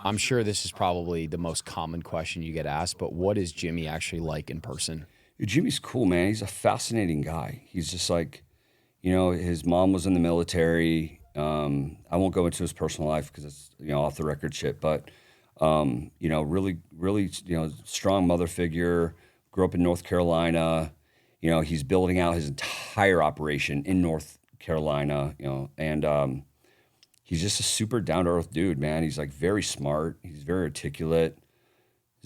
I'm sure this is probably the most common question you get asked, but what is Jimmy actually like in person? Jimmy's cool, man. He's a fascinating guy. He's just like, his mom was in the military. I won't go into his personal life because it's off the record shit. But really, really, strong mother figure. Grew up in North Carolina. He's building out his entire operation in North Carolina. And he's just a super down to earth dude, man. He's like very smart. He's very articulate.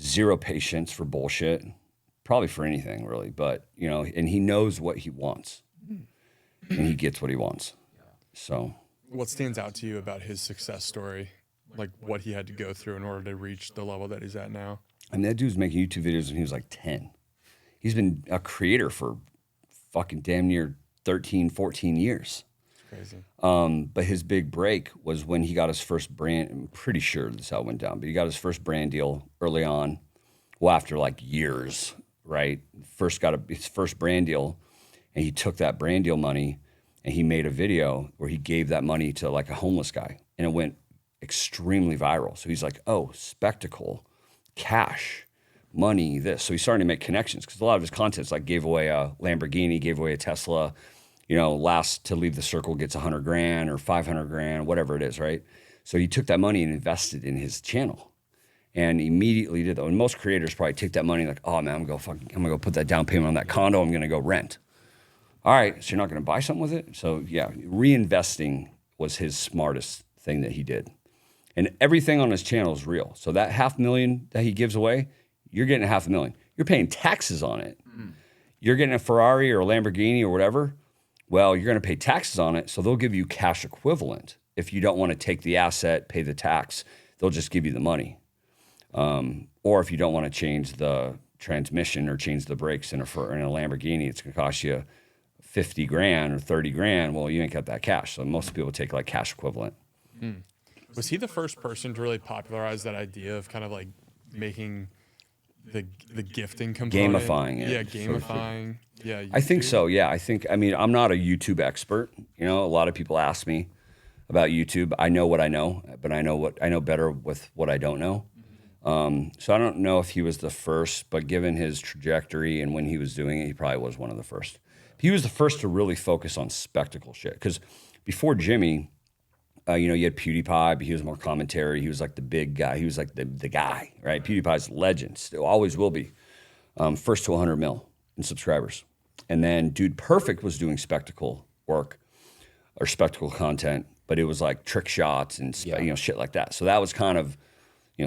Zero patience for bullshit. Probably for anything really, but and he knows what he wants, and he gets what he wants. So, What stands out to you about his success story? Like what he had to go through in order to reach the level that he's at now? I mean, that dude's making YouTube videos when he was like 10. He's been a creator for fucking damn near 13, 14 years. It's crazy. But his big break was when he got his first brand. I'm pretty sure this is how it went down, but he got his first brand deal early on. Well, after like years, right? First got his first brand deal, and he took that brand deal money and he made a video where he gave that money to like a homeless guy, and it went extremely viral. So he's like, oh, spectacle, cash, money, this. So he's starting to make connections because a lot of his content's like gave away a Lamborghini, gave away a Tesla, last to leave the circle gets 100 grand or 500 grand, whatever it is, right? So he took that money and invested in his channel. And immediately did that. And most creators probably take that money like, oh man, I'm gonna go put that down payment on that condo. I'm gonna go rent. All right, so you're not gonna buy something with it? So yeah, reinvesting was his smartest thing that he did. And everything on his channel is real. So that $500,000 that he gives away, you're getting $500,000. You're paying taxes on it. You're getting a Ferrari or a Lamborghini or whatever. Well, you're gonna pay taxes on it, so they'll give you cash equivalent. If you don't want to take the asset, pay the tax, they'll just give you the money. Or if you don't want to change the transmission or change the brakes in a Lamborghini, it's going to cost you 50 grand or 30 grand. Well, you ain't got that cash. So most people take like cash equivalent. Was he the first person to really popularize that idea of kind of like making the gifting component? Gamifying it. Yeah, gamifying. Yeah. I think so. Yeah. I'm not a YouTube expert. A lot of people ask me about YouTube. I know what I know, but I know better with what I don't know. So I don't know if he was the first, but given his trajectory and when he was doing it, he probably was one of the first. He was the first to really focus on spectacle shit. Because before Jimmy, you had PewDiePie, but he was more commentary. He was like the big guy. He was like the guy, right? PewDiePie's a legend, still always will be. First to 100 mil in subscribers. And then Dude Perfect was doing spectacle work or spectacle content, but it was like trick shots and shit like that. So that was kind of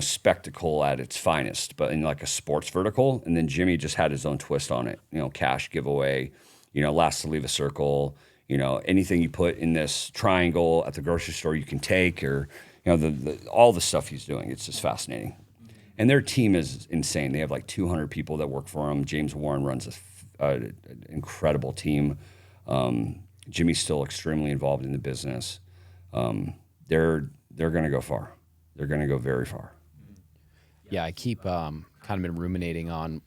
spectacle at its finest, but in like a sports vertical. And then Jimmy just had his own twist on it. Cash giveaway, last to leave a circle, anything you put in this triangle at the grocery store you can take, or all the stuff he's doing. It's just fascinating. And their team is insane. They have like 200 people that work for him. James Warren runs an incredible team. Jimmy's still extremely involved in the business. They're going to go far. They're going to go very far. Yeah, I keep kind of been ruminating on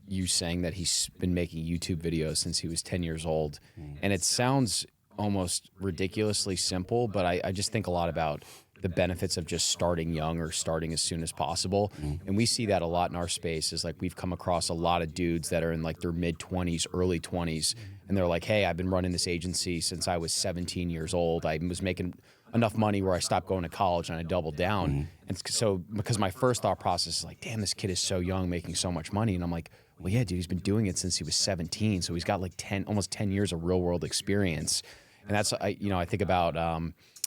you saying that he's been making YouTube videos since he was 10 years old. And it sounds almost ridiculously simple, but I just think a lot about the benefits of just starting young or starting as soon as possible. And we see that a lot in our space. Is like we've come across a lot of dudes that are in like their mid-20s, early 20s, and they're like, hey, I've been running this agency since I was 17 years old. I was making enough money where I stopped going to college and I doubled down. And so because my first thought process is like, damn, this kid is so young making so much money. And I'm like, well, yeah, dude, he's been doing it since he was 17. So he's got like almost 10 years of real world experience. And that's, I think about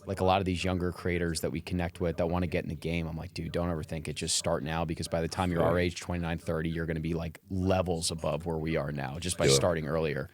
like a lot of these younger creators that we connect with that want to get in the game. I'm like, dude, don't ever think it, just start now, because by the time you're our age, 29, 30, you're going to be like levels above where we are now just by starting earlier.